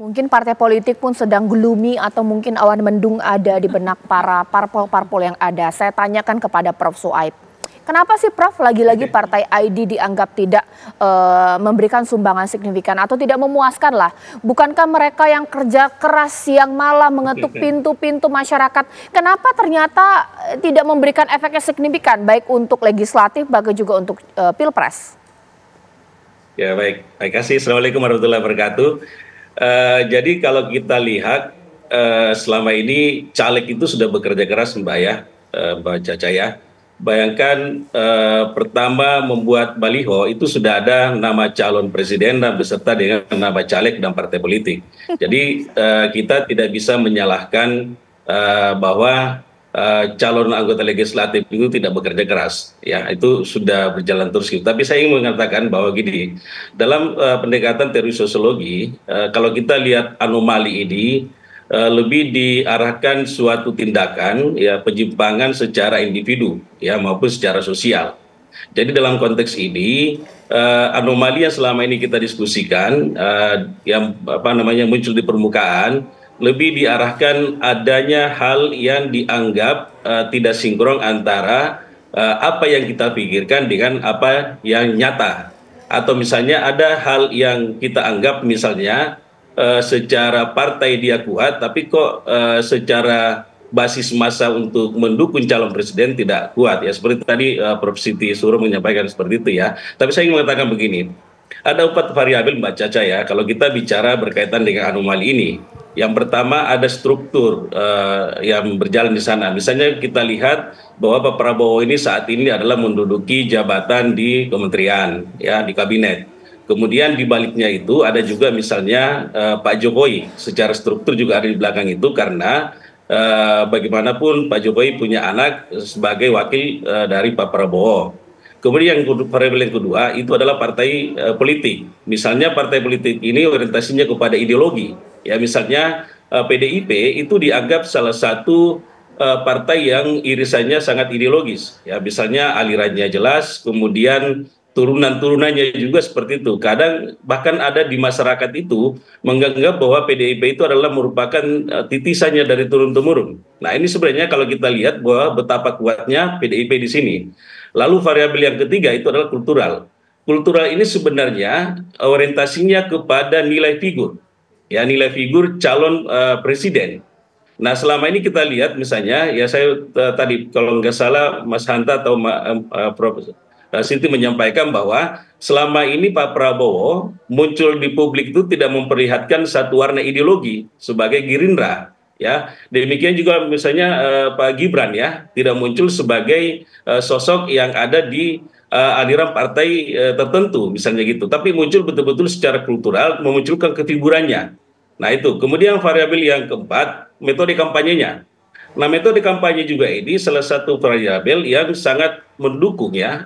Mungkin partai politik pun sedang gloomy atau mungkin awan mendung ada di benak para parpol-parpol yang ada. Saya tanyakan kepada Prof. Suaib. Kenapa sih Prof lagi-lagi partai ID dianggap tidak memberikan sumbangan signifikan atau tidak memuaskan lah? Bukankah mereka yang kerja keras siang malam mengetuk pintu-pintu masyarakat? Kenapa ternyata tidak memberikan efek yang signifikan baik untuk legislatif baik juga untuk pilpres? Ya baik, terima kasih. Assalamualaikum warahmatullahi wabarakatuh. Jadi kalau kita lihat selama ini caleg itu sudah bekerja keras Mbak ya, Mbak Caca ya. Bayangkan pertama membuat baliho itu sudah ada nama calon presiden dan beserta dengan nama caleg dan partai politik. Jadi kita tidak bisa menyalahkan bahwa calon anggota legislatif itu tidak bekerja keras, ya itu sudah berjalan terus. Tapi saya ingin mengatakan bahwa gini, dalam pendekatan teori sosiologi, kalau kita lihat anomali ini lebih diarahkan suatu tindakan, ya penyimpangan secara individu, ya maupun secara sosial. Jadi dalam konteks ini anomali yang selama ini kita diskusikan, yang muncul di permukaan, lebih diarahkan adanya hal yang dianggap tidak sinkron antara apa yang kita pikirkan dengan apa yang nyata. Atau misalnya ada hal yang kita anggap misalnya secara partai dia kuat, tapi kok secara basis massa untuk mendukung calon presiden tidak kuat. Ya seperti tadi Prof. Siti Suro menyampaikan seperti itu ya. Tapi saya ingin mengatakan begini, ada 4 variabel Mbak Caca ya kalau kita bicara berkaitan dengan anomali ini. Yang pertama ada struktur yang berjalan di sana. Misalnya kita lihat bahwa Pak Prabowo ini saat ini adalah menduduki jabatan di kementerian, ya di kabinet. Kemudian di baliknya itu ada juga misalnya Pak Jokowi secara struktur juga ada di belakang itu karena bagaimanapun Pak Jokowi punya anak sebagai wakil dari Pak Prabowo. Kemudian variabel yang kedua itu adalah partai politik. Misalnya partai politik ini orientasinya kepada ideologi. Ya misalnya PDIP itu dianggap salah satu partai yang irisannya sangat ideologis. Ya misalnya alirannya jelas, kemudian turunan-turunannya juga seperti itu. Kadang bahkan ada di masyarakat itu menganggap bahwa PDIP itu adalah merupakan titisannya dari turun-temurun. Nah ini sebenarnya kalau kita lihat bahwa betapa kuatnya PDIP di sini. Lalu variabel yang ketiga itu adalah kultural. Kultural ini sebenarnya orientasinya kepada nilai figur. Ya nilai figur calon presiden. Nah selama ini kita lihat misalnya ya saya tadi kalau nggak salah Mas Hanta atau Prof. Siti menyampaikan bahwa selama ini Pak Prabowo muncul di publik itu tidak memperlihatkan satu warna ideologi sebagai Gerindra. Ya, demikian juga misalnya Pak Gibran ya tidak muncul sebagai sosok yang ada di aliran partai tertentu misalnya gitu, tapi muncul betul-betul secara kultural memunculkan kefigurannya. Nah itu, kemudian variabel yang keempat metode kampanyenya. Nah metode kampanye juga ini salah satu variabel yang sangat mendukung ya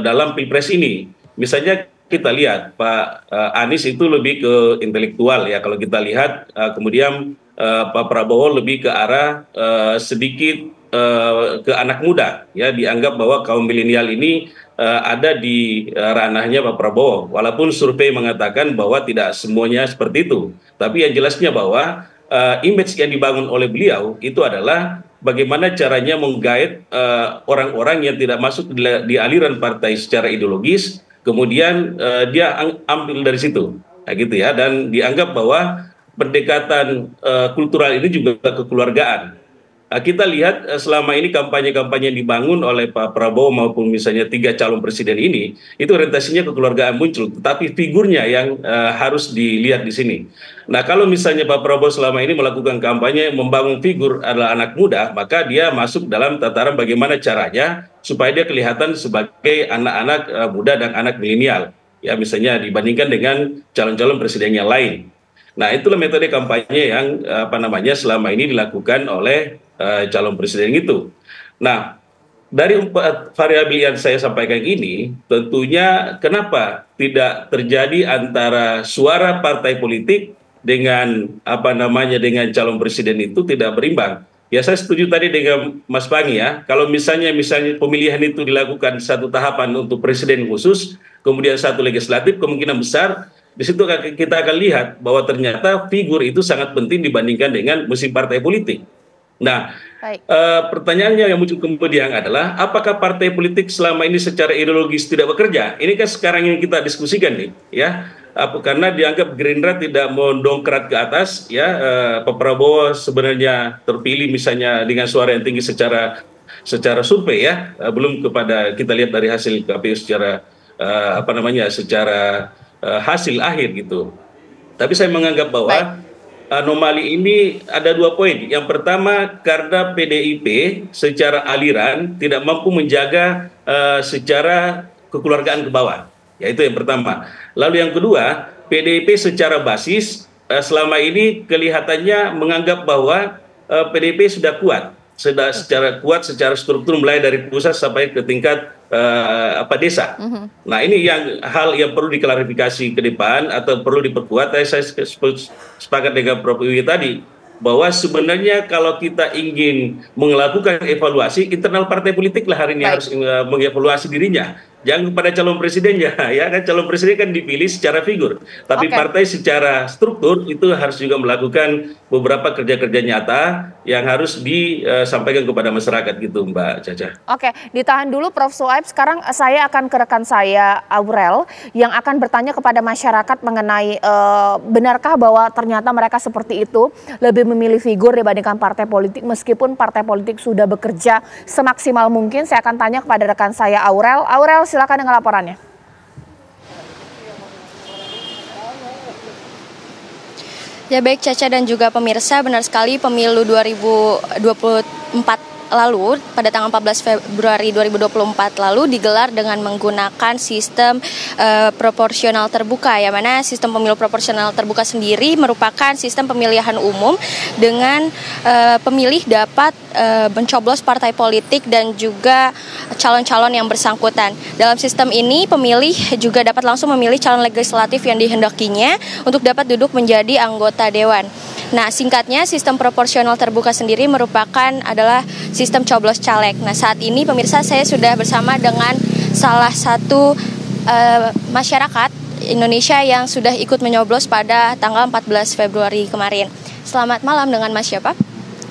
dalam pilpres ini. Misalnya kita lihat Pak Anies itu lebih ke intelektual ya kalau kita lihat, kemudian Pak Prabowo lebih ke arah sedikit ke anak muda ya, dianggap bahwa kaum milenial ini ada di ranahnya Pak Prabowo, walaupun survei mengatakan bahwa tidak semuanya seperti itu, tapi yang jelasnya bahwa image yang dibangun oleh beliau itu adalah bagaimana caranya menggait orang-orang yang tidak masuk di aliran partai secara ideologis. Kemudian dia ambil dari situ, nah gitu ya, dan dianggap bahwa pendekatan kultural ini juga kekeluargaan. Kita lihat selama ini kampanye-kampanye yang dibangun oleh Pak Prabowo maupun misalnya 3 calon presiden ini, itu orientasinya kekeluargaan muncul, tetapi figurnya yang harus dilihat di sini. Nah kalau misalnya Pak Prabowo selama ini melakukan kampanye membangun figur adalah anak muda, maka dia masuk dalam tataran bagaimana caranya supaya dia kelihatan sebagai anak-anak muda dan anak milenial, ya misalnya dibandingkan dengan calon-calon presiden yang lain. Nah itulah metode kampanye yang selama ini dilakukan oleh calon presiden itu. Nah dari 4 variabel yang saya sampaikan ini, tentunya kenapa tidak terjadi antara suara partai politik dengan dengan calon presiden itu tidak berimbang. Ya saya setuju tadi dengan Mas Pangi ya, kalau misalnya pemilihan itu dilakukan satu tahapan untuk presiden khusus, kemudian satu legislatif, kemungkinan besar di situ kita akan lihat bahwa ternyata figur itu sangat penting dibandingkan dengan mesin partai politik. Nah, pertanyaannya yang muncul kemudian adalah apakah partai politik selama ini secara ideologis tidak bekerja? Ini kan sekarang yang kita diskusikan nih, ya. Karena dianggap Gerindra tidak mendongkrak ke atas, ya. Pak Prabowo sebenarnya terpilih misalnya dengan suara yang tinggi secara survei, ya. Belum kepada kita lihat dari hasil KPU secara secara hasil akhir gitu. Tapi saya menganggap bahwa anomali ini ada 2 poin. Yang pertama, karena PDIP secara aliran tidak mampu menjaga secara kekeluargaan ke bawah. Ya, itu yang pertama. Lalu yang kedua, PDIP secara basis selama ini kelihatannya menganggap bahwa PDIP sudah kuat. Secara kuat secara struktur mulai dari pusat sampai ke tingkat desa. Nah, ini hal yang perlu diklarifikasi ke depan atau perlu diperkuat. Saya sepakat dengan Prof. Wiwi tadi bahwa sebenarnya kalau kita ingin melakukan evaluasi, internal partai politik lah hari ini harus mengevaluasi dirinya. Jangan kepada calon presidennya, ya kan, calon presiden kan dipilih secara figur, tapi partai secara struktur itu harus juga melakukan beberapa kerja-kerja nyata yang harus disampaikan kepada masyarakat gitu, Mbak Caca. Oke, ditahan dulu Prof. Soaib. Sekarang saya akan ke rekan saya Aurel yang akan bertanya kepada masyarakat mengenai benarkah bahwa ternyata mereka seperti itu lebih memilih figur dibandingkan partai politik meskipun partai politik sudah bekerja semaksimal mungkin. Saya akan tanya kepada rekan saya Aurel. Aurel, silakan dengan laporannya. Ya baik Caca dan juga pemirsa, benar sekali pemilu 2024 lalu pada tanggal 14 Februari 2024 lalu digelar dengan menggunakan sistem proporsional terbuka, yang mana sistem pemilu proporsional terbuka sendiri merupakan sistem pemilihan umum dengan pemilih dapat mencoblos partai politik dan juga calon-calon yang bersangkutan. Dalam sistem ini pemilih juga dapat langsung memilih calon legislatif yang dihendakinya untuk dapat duduk menjadi anggota dewan. Nah, singkatnya sistem proporsional terbuka sendiri adalah sistem coblos caleg. Nah, saat ini pemirsa saya sudah bersama dengan salah satu masyarakat Indonesia yang sudah ikut menyoblos pada tanggal 14 Februari kemarin. Selamat malam, dengan Mas siapa?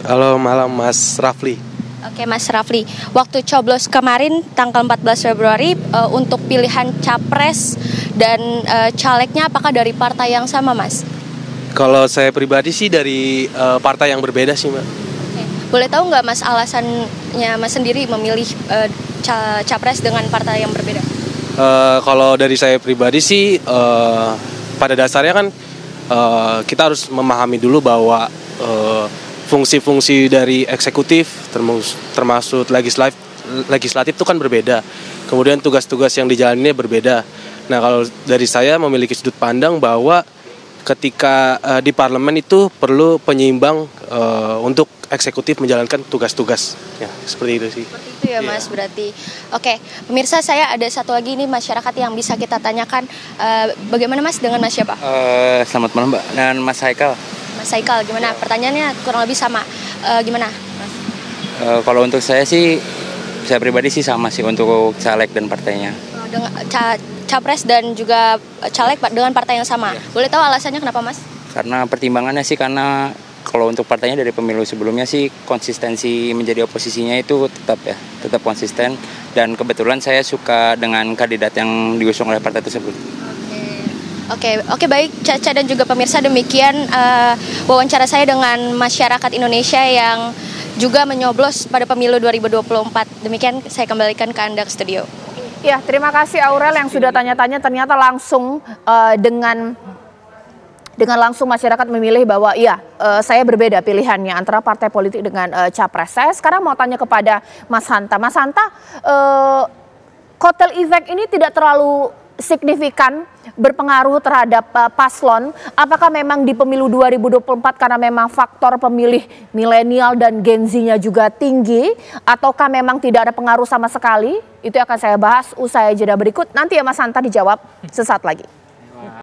Halo, malam Mas Rafli. Oke, Mas Rafli. Waktu coblos kemarin tanggal 14 Februari untuk pilihan capres dan calegnya apakah dari partai yang sama, Mas? Kalau saya pribadi sih dari partai yang berbeda sih, Mbak. Oke. Boleh tahu nggak Mas alasannya Mas sendiri memilih capres dengan partai yang berbeda? Kalau dari saya pribadi sih pada dasarnya kan kita harus memahami dulu bahwa fungsi-fungsi dari eksekutif termasuk legislatif itu kan berbeda. Kemudian tugas-tugas yang dijalaninya berbeda. Nah, kalau dari saya memiliki sudut pandang bahwa ketika di parlemen itu perlu penyeimbang untuk eksekutif menjalankan tugas-tugas. Ya, seperti itu sih. Seperti itu ya, Mas, berarti. Oke, pemirsa, saya ada satu lagi nih masyarakat yang bisa kita tanyakan. Bagaimana Mas dengan Mas siapa? Selamat malam, Mbak. Dan Mas Haikal. Mas Haikal, gimana? Pertanyaannya kurang lebih sama. Gimana, Mas? Kalau untuk saya sih, saya pribadi sih sama sih untuk caleg dan partainya. Dengan capres dan juga caleg dengan partai yang sama. Boleh tahu alasannya kenapa, Mas? Karena pertimbangannya sih karena kalau untuk partainya dari pemilu sebelumnya sih konsistensi menjadi oposisinya itu tetap konsisten, dan kebetulan saya suka dengan kandidat yang diusung oleh partai tersebut. Oke, baik Caca dan juga pemirsa, demikian wawancara saya dengan masyarakat Indonesia yang juga menyoblos pada pemilu 2024. Demikian saya kembalikan ke Anda ke studio. Ya, terima kasih Aurel yang sudah tanya-tanya. Ternyata langsung dengan langsung masyarakat memilih bahwa saya berbeda pilihannya antara partai politik dengan capres. Saya sekarang mau tanya kepada Mas Hanta. Mas Hanta, kotel efek ini tidak terlalu signifikan berpengaruh terhadap paslon. Apakah memang di pemilu 2024 karena memang faktor pemilih milenial dan Gen Z-nya juga tinggi, ataukah memang tidak ada pengaruh sama sekali? Itu akan saya bahas usai jeda berikut. Nanti ya Mas Hanta dijawab sesaat lagi.